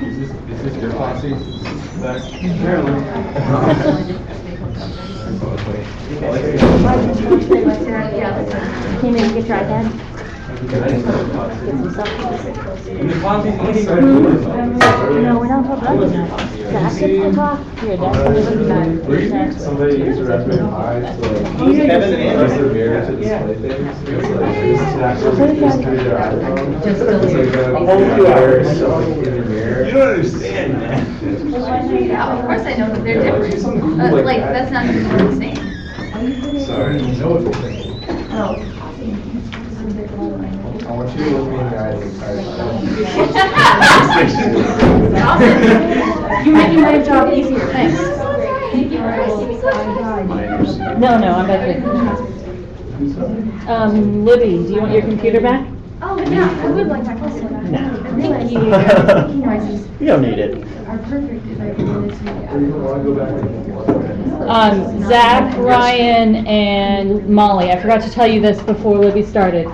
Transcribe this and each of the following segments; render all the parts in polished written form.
Is this your posse? Apparently. Can you maybe get your iPad? No, we're not talking about that. Zach gets to talk. Here, Dad. somebody used a Raspberry Pi to like persevere to display things. It's like this actually just through their iPhone. It's like a mirror, so like in your mirror. You don't understand, man. Yeah, of course I know that they're different. Like, that's not even what I'm saying. Sorry. You know what you're thinking. Oh. I want you to look me in the eye the entire time. You're making my job easier, thanks. No, I'm back here. Libby, do you want your computer back? Oh, yeah, I would like my phone back. No. Thank you. You don't need it. Are perfect if I can do this. You want to go back and Zach, Ryan, and Molly, I forgot to tell you this before Libby started.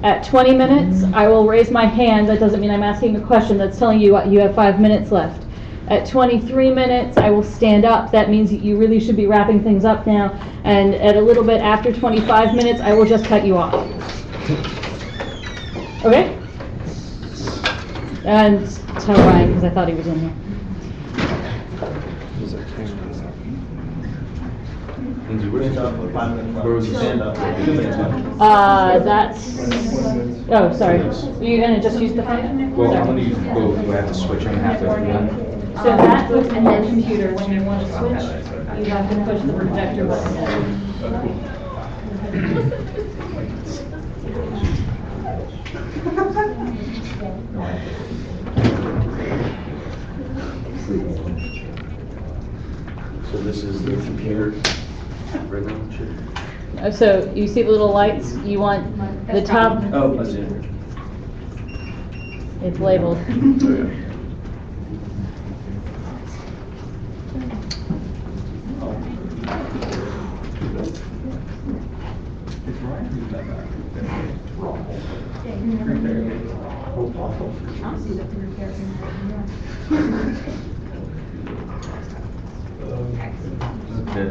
At 20 minutes, I will raise my hand. That doesn't mean I'm asking a question. That's telling you you have 5 minutes left. At 23 minutes, I will stand up. That means you really should be wrapping things up now. And at a little bit after 25 minutes, I will just cut you off. Okay? And tell Ryan, because I thought he was in here. Where was the stand up? That's, oh, sorry. You're gonna just use the phone? Well, I'm Sorry. gonna use both. Do I have to switch them halfway through? So that was and then computer, when you want to switch, you have to push the projector button. So this is the computer right now? So you see the little lights? You want the top, Oh, I see it. it's labeled. Oh, yeah. Okay.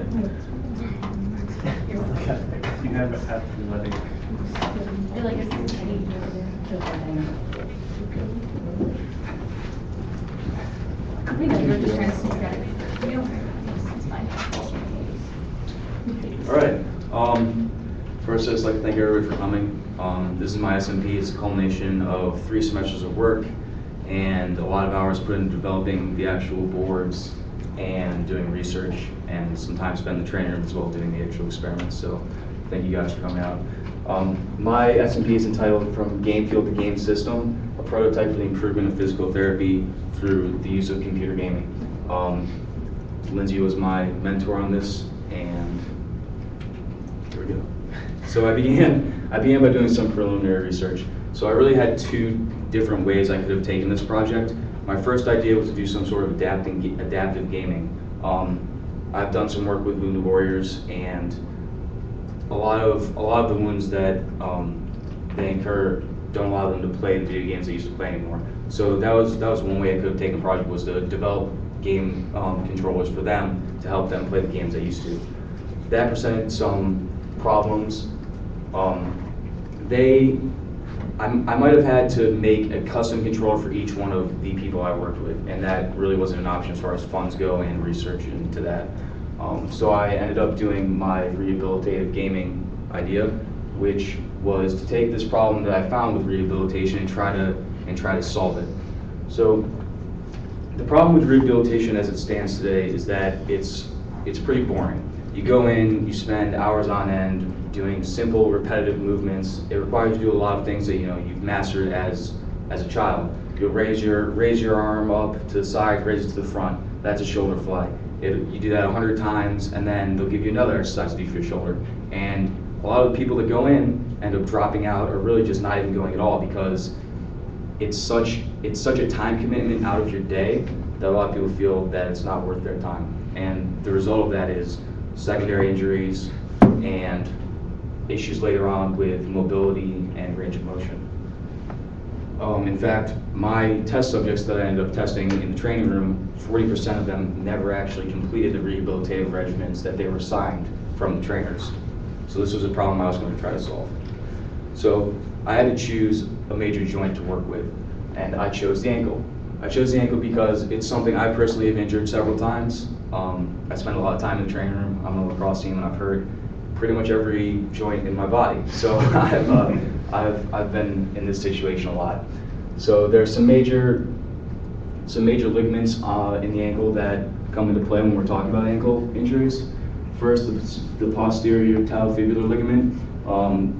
You have a path to letting. I feel like it's I think you're just trying to sneak out. You don't care. It's fine. All right. First, I'd just like to thank everybody for coming. This is my SMP. It's a culmination of 3 semesters of work and a lot of hours put into developing the actual boards and doing research, and some time spent in the training room as well doing the actual experiments. So thank you guys for coming out. My SMP is entitled From Game Field to Game System, a prototype for the improvement of physical therapy through the use of computer gaming. Lindsay was my mentor on this, and here we go. So I began by doing some preliminary research. So I really had 2 different ways I could have taken this project. My first idea was to do some sort of adaptive gaming. I've done some work with wounded warriors, and a lot of the wounds that they incur don't allow them to play the video games they used to play anymore. So that was one way I could have taken the project, was to develop game controllers for them to help them play the games they used to. That presented some problems. I might have had to make a custom controller for each one of the people I worked with, and that really wasn't an option as far as funds go and research into that. So I ended up doing my rehabilitative gaming idea, which was to take this problem that I found with rehabilitation and try to solve it. So the problem with rehabilitation as it stands today is that it's pretty boring. You go in, you spend hours on end doing simple, repetitive movements. It requires you to do a lot of things that you've mastered as a child. You'll raise your arm up to the side, raise it to the front. That's a shoulder fly. You do that 100 times, and then they'll give you another exercise to do for your shoulder. And a lot of the people that go in end up dropping out, or really just not even going at all, because it's such a time commitment out of your day that a lot of people feel that it's not worth their time. And the result of that is secondary injuries and issues later on with mobility and range of motion. In fact, my test subjects that I ended up testing in the training room, 40% of them never actually completed the rehabilitative regimens that they were assigned from the trainers. So this was a problem I was going to try to solve. So I had to choose a major joint to work with, and I chose the ankle. I chose the ankle because it's something I personally have injured several times. I spend a lot of time in the training room. I'm on a lacrosse team, and I've hurt pretty much every joint in my body. So I've been in this situation a lot. So there's some major ligaments in the ankle that come into play when we're talking about ankle injuries. First, the posterior talofibular ligament,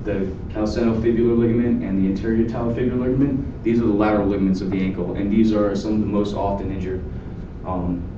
the calcaneofibular ligament, and the anterior talofibular ligament. These are the lateral ligaments of the ankle, and these are some of the most often injured.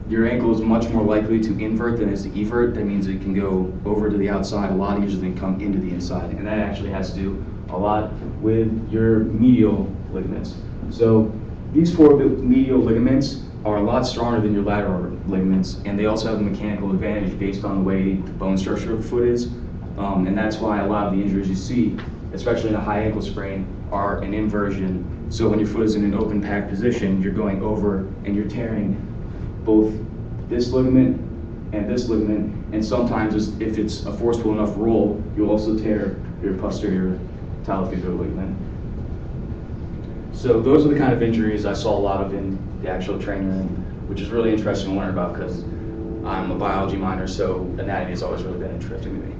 Your ankle is much more likely to invert than is to evert. That means it can go over to the outside a lot easier than come into the inside, and that actually has to do a lot with your medial ligaments. So these 4 medial ligaments are a lot stronger than your lateral ligaments, and they also have a mechanical advantage based on the way the bone structure of the foot is, and that's why a lot of the injuries you see, especially in a high ankle sprain, are an inversion. So when your foot is in an open packed position, you're going over and you're tearing both this ligament, and sometimes if it's a forceful enough roll, you'll also tear your posterior talofibular ligament. So those are the kind of injuries I saw a lot of in the actual training room, which is really interesting to learn about because I'm a biology minor, so anatomy has always really been interesting to me.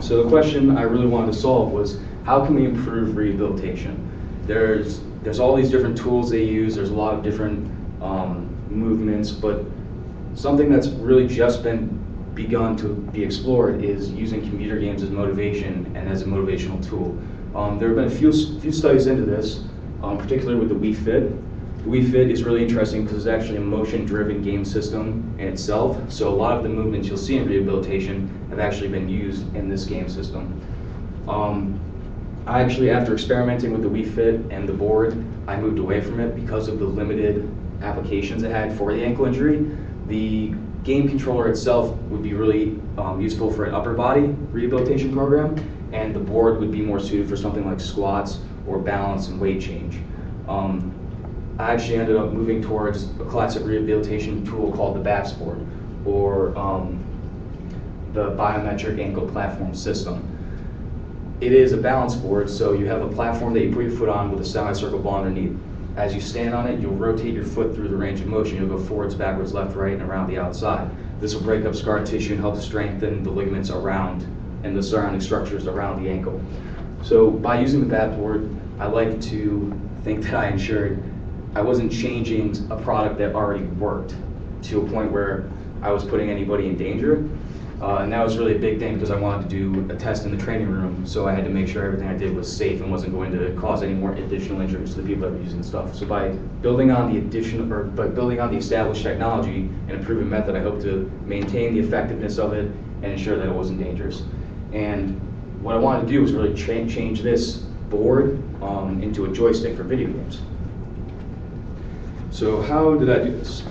So the question I really wanted to solve was, how can we improve rehabilitation? There's all these different tools they use, there's a lot of different movements, but something that's really just been begun to be explored is using computer games as motivation and as a motivational tool. There have been a few studies into this, particularly with the Wii Fit. The Wii Fit is really interesting because it's actually a motion-driven game system in itself, so a lot of the movements you'll see in rehabilitation have actually been used in this game system. I actually, after experimenting with the Wii Fit and the board, I moved away from it because of the limited applications it had for the ankle injury. The game controller itself would be really useful for an upper body rehabilitation program, and the board would be more suited for something like squats or balance and weight change. I actually ended up moving towards a classic rehabilitation tool called the BAPS board, or the biometric ankle platform system. It is a balance board, so you have a platform that you put your foot on with a semicircle ball underneath. As you stand on it, you'll rotate your foot through the range of motion. You'll go forwards, backwards, left, right, and around the outside. This will break up scar tissue and help strengthen the ligaments around and the surrounding structures around the ankle. So by using the BAPS board, I like to think that I ensured I wasn't changing a product that already worked to a point where I was putting anybody in danger. And that was really a big thing because I wanted to do a test in the training room, so I had to make sure everything I did was safe and wasn't going to cause any more additional injuries to the people that were using the stuff. So by building on the established technology and a proven method, I hope to maintain the effectiveness of it and ensure that it wasn't dangerous. And what I wanted to do was really change this board into a joystick for video games. So how did I do this?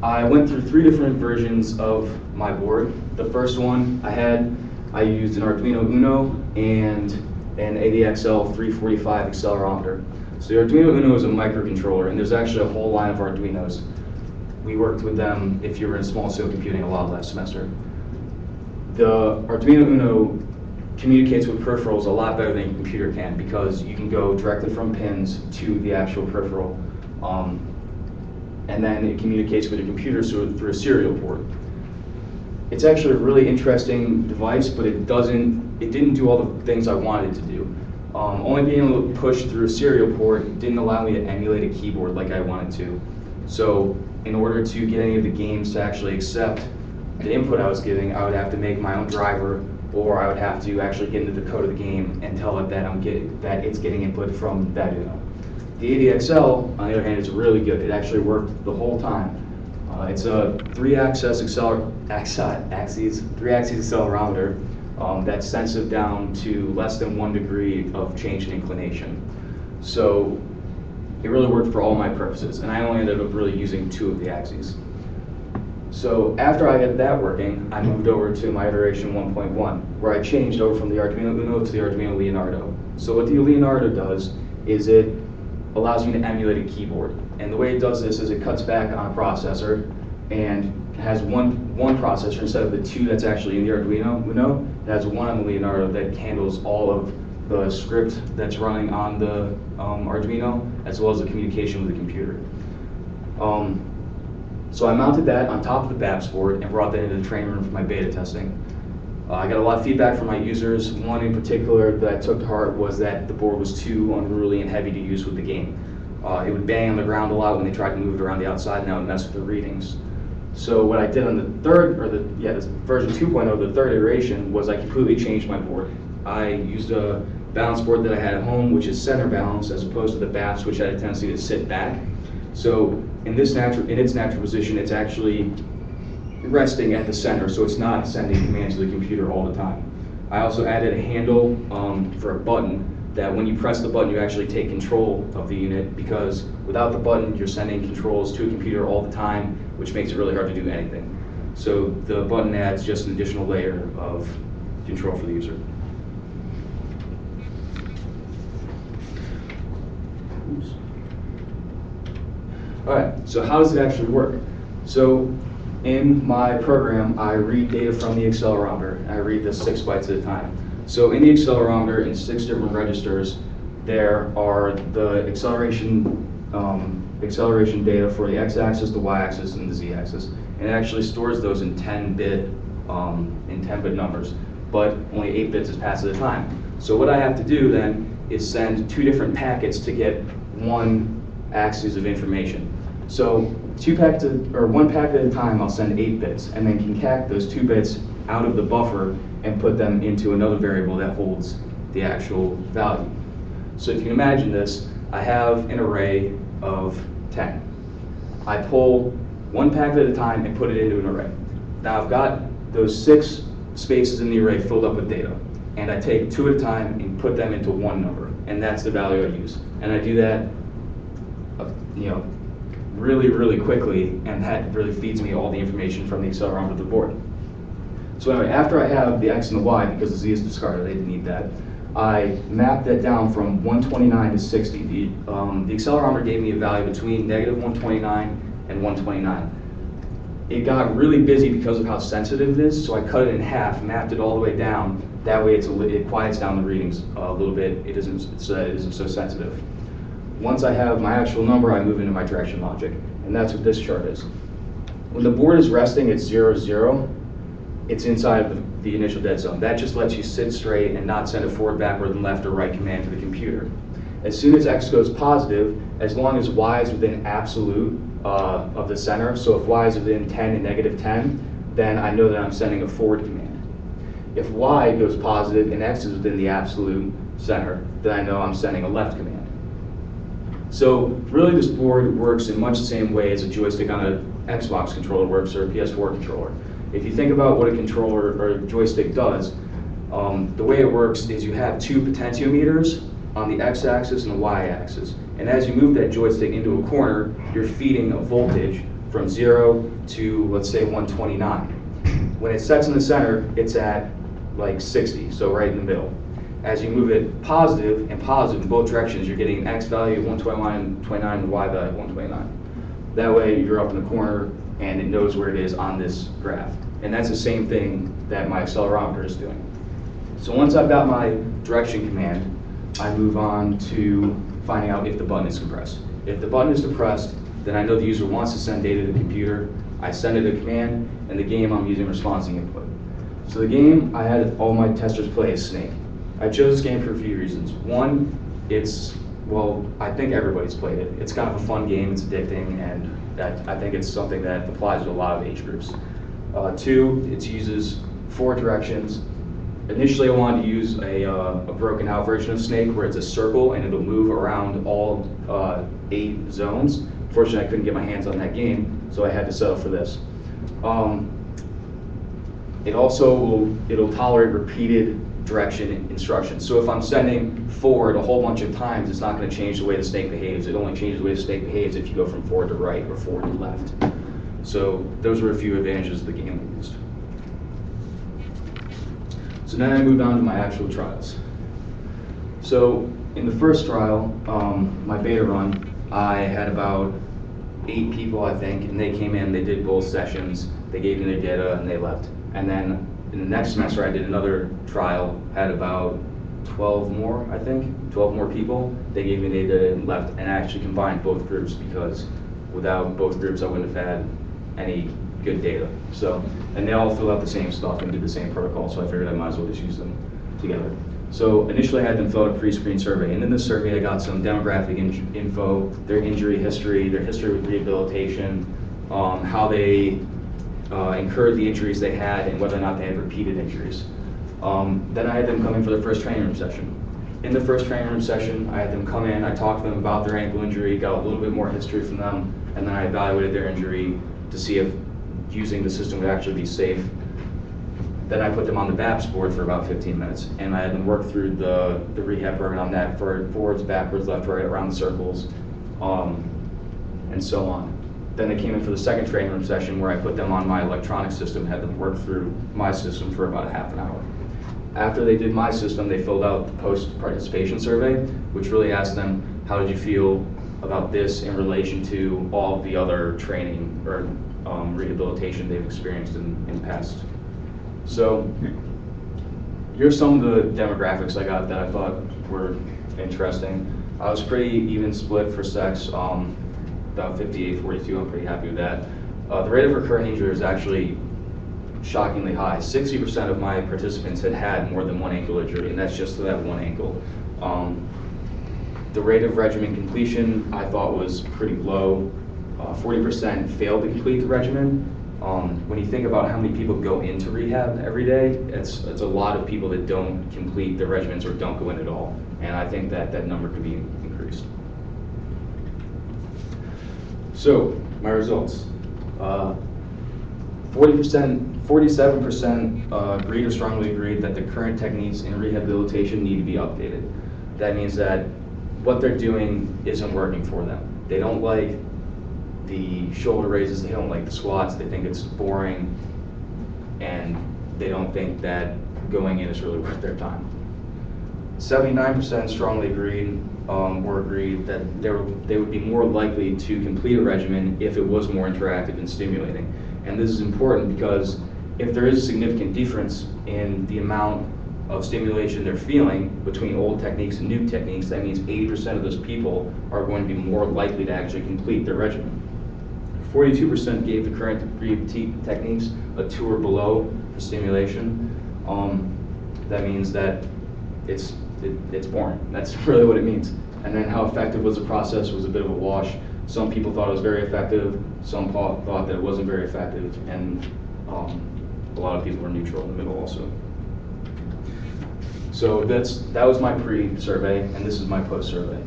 I went through 3 different versions of my board. The first one I used an Arduino Uno and an ADXL 345 accelerometer. So the Arduino Uno is a microcontroller, and there's actually a whole line of Arduinos. We worked with them if you were in small scale computing a lot last semester. The Arduino Uno communicates with peripherals a lot better than a computer can because you can go directly from pins to the actual peripheral. And then it communicates with your computer through a serial port. It's actually a really interesting device, but it didn't do all the things I wanted it to do. Only being able to push through a serial port didn't allow me to emulate a keyboard like I wanted to. So in order to get any of the games to actually accept the input I was giving, I would have to make my own driver, or I would have to actually get into the code of the game and tell it that it's getting input from that Uno. The ADXL, on the other hand, is really good. It actually worked the whole time. It's a 3-axis accelerometer that's sensitive down to less than 1 degree of change in inclination. So it really worked for all my purposes, and I only ended up really using 2 of the axes. So after I got that working, I moved over to my iteration 1.1, where I changed over from the Arduino Uno to the Arduino Leonardo. So what the Leonardo does is it allows you to emulate a keyboard. And the way it does this is it cuts back on a processor and has one processor instead of the two that's actually in the Arduino. It has one on the Leonardo that handles all of the script that's running on the Arduino, as well as the communication with the computer. So I mounted that on top of the BAPS board and brought that into the training room for my beta testing. I got a lot of feedback from my users. One in particular that I took to heart was that the board was too unruly and heavy to use with the game. It would bang on the ground a lot when they tried to move it around the outside, and that would mess with the readings. So what I did on this version 2.0, the third iteration, was I completely changed my board. I used a balance board that I had at home, which is center balance, as opposed to the BAPS, which had a tendency to sit back. So in its natural position, it's actually resting at the center, so it's not sending commands to the computer all the time. I also added a handle for a button that when you press the button, you actually take control of the unit, because without the button, you're sending controls to a computer all the time, which makes it really hard to do anything. So the button adds just an additional layer of control for the user. Oops. All right, so how does it actually work? So in my program, I read data from the accelerometer, and I read this 6 bytes at a time. So in the accelerometer, in 6 different registers, there are the acceleration data for the x-axis, the y-axis, and the z-axis, and it actually stores those in 10-bit numbers, but only 8 bits is passed at a time. So what I have to do then is send 2 different packets to get 1 axis of information. So one packet at a time, I'll send 8 bits, and then concact those 2 bits out of the buffer and put them into another variable that holds the actual value. So if you can imagine this, I have an array of 10. I pull 1 packet at a time and put it into an array. Now I've got those 6 spaces in the array filled up with data, and I take 2 at a time and put them into 1 number, and that's the value I use. And I do that, really, really quickly, and that really feeds me all the information from the accelerometer of the board. So anyway, after I have the x and the y, because the z is discarded, I didn't need that, I mapped that down from 129 to 60. The accelerometer gave me a value between -129 and 129. It got really busy because of how sensitive it is, so I cut it in half, mapped it all the way down. That way it quiets down the readings a little bit, it isn't so sensitive. Once I have my actual number, I move into my direction logic, and that's what this chart is. When the board is resting at 0, 0, it's inside of the initial dead zone. That just lets you sit straight and not send a forward, backward, and left or right command to the computer. As soon as x goes positive, as long as y is within absolute of the center, so if y is within 10 and -10, then I know that I'm sending a forward command. If y goes positive and x is within the absolute center, then I know I'm sending a left command. So really this board works in much the same way as a joystick on an Xbox controller works or a PS4 controller. If you think about what a controller or a joystick does, the way it works is you have 2 potentiometers on the x-axis and the y-axis. And as you move that joystick into a corner, you're feeding a voltage from 0 to, let's say, 129. When it sets in the center, it's at like 60, so right in the middle. As you move it positive in both directions, you're getting an x value of 129 and a y value of 129. That way you're up in the corner and it knows where it is on this graph. And that's the same thing that my accelerometer is doing. So once I've got my direction command, I move on to finding out if the button is compressed. If the button is depressed, then I know the user wants to send data to the computer. I send it a command, and the game I'm using responds to input. So the game I had all my testers play is Snake. I chose this game for a few reasons. One, I think everybody's played it. It's kind of a fun game, it's addicting, and I think it's something that applies to a lot of age groups. 2, it uses 4 directions. Initially, I wanted to use a broken out version of Snake where it's a circle and it'll move around all 8 zones. Fortunately, I couldn't get my hands on that game, so I had to settle for this. It'll tolerate repeated direction instructions. So if I'm sending forward a whole bunch of times, it's not going to change the way the snake behaves. It only changes the way the snake behaves if you go from forward to right or forward to left. So those were a few advantages the game used. So now I move on to my actual trials. So in the first trial, my beta run, I had about 8 people, I think, and they came in, they did both sessions, they gave me their data, and they left. And then in the next semester, I did another trial, had about 12 more, I think, 12 more people. They gave me their data and left, and I actually combined both groups because without both groups, I wouldn't have had any good data. So, and they all filled out the same stuff and did the same protocol, so I figured I might as well just use them together. So initially I had them fill out a pre-screen survey, and in this survey I got some demographic info, their injury history, their history with rehabilitation, how they incurred the injuries they had, and whether or not they had repeated injuries. Then I had them come in for their first training room session. In the first training room session, I had them come in, I talked to them about their ankle injury, got a little bit more history from them, and then I evaluated their injury to see if using the system would actually be safe. Then I put them on the BAPS board for about 15 minutes, and I had them work through the rehab program on that, for forwards, backwards, left, right, around the circles, and so on. Then they came in for the second training room session where I put them on my electronic system, had them work through my system for about a half an hour. After they did my system, they filled out the post-participation survey, which really asked them, how did you feel about this in relation to all the other training or rehabilitation they've experienced in past. So here's some of the demographics I got that I thought were interesting. I was pretty even split for sex, about 58-42, I'm pretty happy with that. The rate of recurrent injury is actually shockingly high. 60% of my participants had more than one ankle injury, and that's just to that one ankle. The rate of regimen completion I thought was pretty low. 40% failed to complete the regimen. When you think about how many people go into rehab every day, it's a lot of people that don't complete the regimens or don't go in at all. And I think that that number could be increased. So, my results. 47% agreed or strongly agreed that the current techniques in rehabilitation need to be updated. That means that what they're doing isn't working for them. They don't like the shoulder raises, they don't like the squats, they think it's boring, and they don't think that going in is really worth their time. 79% strongly agreed or agreed that they would be more likely to complete a regimen if it was more interactive and stimulating. And this is important because if there is a significant difference in the amount of stimulation they're feeling between old techniques and new techniques, that means 80% of those people are going to be more likely to actually complete their regimen. 42% gave the current techniques a 2 or below for stimulation. That means that it's boring. That's really what it means. And then how effective was the process was a bit of a wash. Some people thought it was very effective, some thought that it wasn't very effective, and a lot of people were neutral in the middle also. So that was my pre-survey, and this is my post-survey.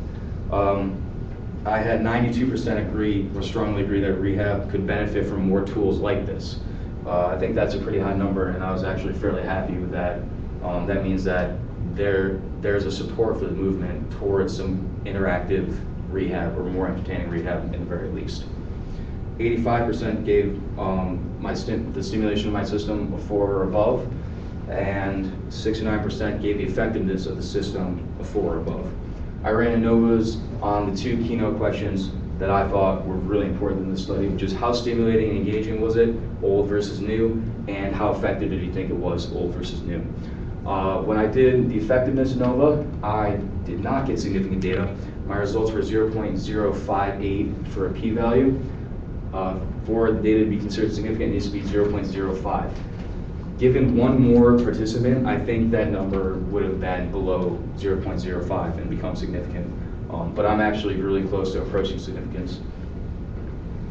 I had 92% agree or strongly agree that rehab could benefit from more tools like this. I think that's a pretty high number, and I was actually fairly happy with that. That means that there's a support for the movement towards some interactive rehab or more entertaining rehab in the very least. 85% gave the stimulation of my system a 4 or above, and 69% gave the effectiveness of the system a 4 or above. I ran ANOVAs on the 2 keynote questions that I thought were really important in this study, which is how stimulating and engaging was it, old versus new, and how effective did you think it was, old versus new. When I did the effectiveness ANOVA, I did not get significant data. My results were 0.058 for a p-value. For the data to be considered significant, it needs to be 0.05. Given one more participant, I think that number would have been below 0.05 and become significant. But I'm actually really close to approaching significance.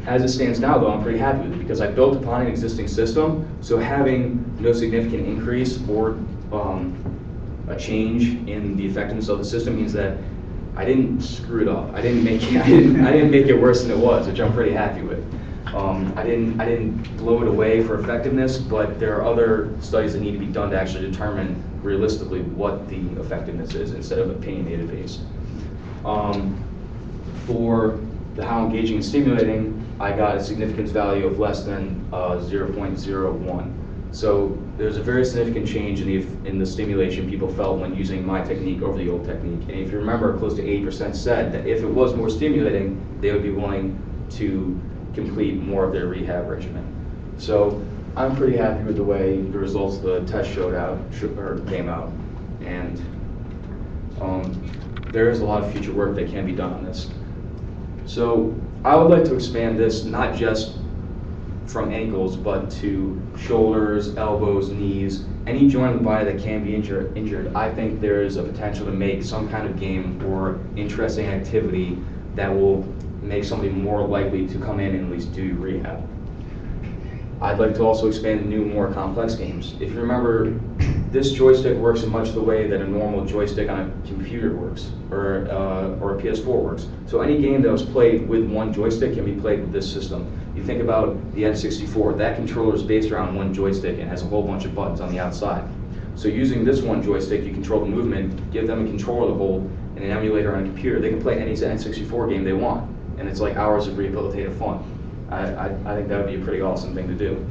As it stands now, though, I'm pretty happy with it because I built upon an existing system, so having no significant increase or a change in the effectiveness of the system means that I didn't screw it up. I didn't make it worse than it was, which I'm pretty happy with. I didn't blow it away for effectiveness, but there are other studies that need to be done to actually determine realistically what the effectiveness is instead of opinionated based. For the how engaging and stimulating, I got a significance value of less than 0.01. So there's a very significant change in the stimulation people felt when using my technique over the old technique. And if you remember, close to 80% said that if it was more stimulating, they would be willing to complete more of their rehab regimen. So I'm pretty happy with the way the results of the test came out. And there is a lot of future work that can be done on this. So I would like to expand this not just from ankles, but to shoulders, elbows, knees, any joint of the body that can be injured. I think there is a potential to make some kind of game or interesting activity that will make somebody more likely to come in and at least do rehab. I'd like to also expand to new, more complex games. If you remember, this joystick works in much the way that a normal joystick on a computer works, or a PS4 works. So any game that was played with one joystick can be played with this system. You think about the N64, that controller is based around one joystick and has a whole bunch of buttons on the outside. So using this one joystick, you control the movement, give them a controller to hold, and an emulator on a computer. They can play any N64 game they want, and it's like hours of rehabilitative fun. I think that would be a pretty awesome thing to do.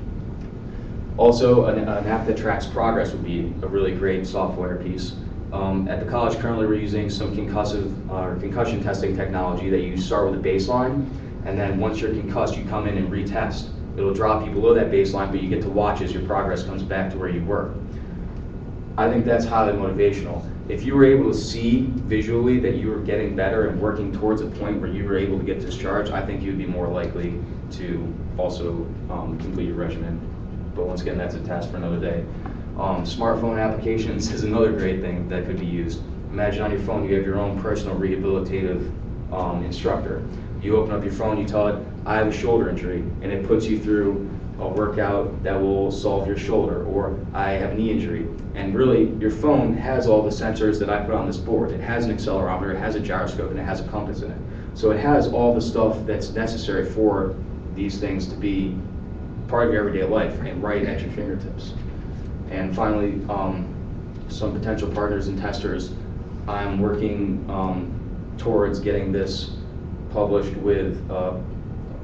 Also, an app that tracks progress would be a really great software piece. At the college currently we're using some concussion testing technology that you start with a baseline, and then once you're concussed you come in and retest. It'll drop you below that baseline, but you get to watch as your progress comes back to where you were. I think that's highly motivational. If you were able to see visually that you were getting better and working towards a point where you were able to get discharged, I think you'd be more likely to also complete your regimen. But once again, that's a task for another day. Smartphone applications is another great thing that could be used. Imagine on your phone you have your own personal rehabilitative instructor. You open up your phone, you tell it, I have a shoulder injury, and it puts you through a workout that will solve your shoulder, or I have a knee injury. And really, your phone has all the sensors that I put on this board. It has an accelerometer, it has a gyroscope, and it has a compass in it. So it has all the stuff that's necessary for these things to be part of your everyday life and right at your fingertips. And finally, some potential partners and testers. I'm working towards getting this published with a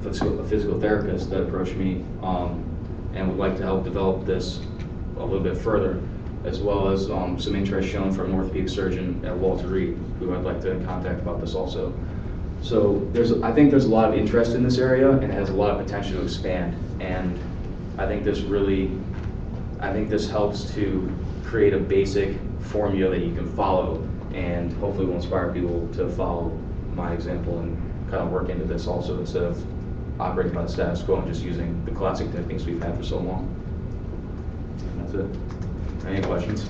physical therapist that approached me and would like to help develop this a little bit further, as well as some interest shown from an orthopedic surgeon at Walter Reed, who I'd like to contact about this also. So I think there's a lot of interest in this area, and it has a lot of potential to expand. And I think this helps to create a basic formula that you can follow, and hopefully will inspire people to follow my example and kind of work into this also, instead of operating by the status quo and just using the classic techniques we've had for so long. And that's it. Any questions?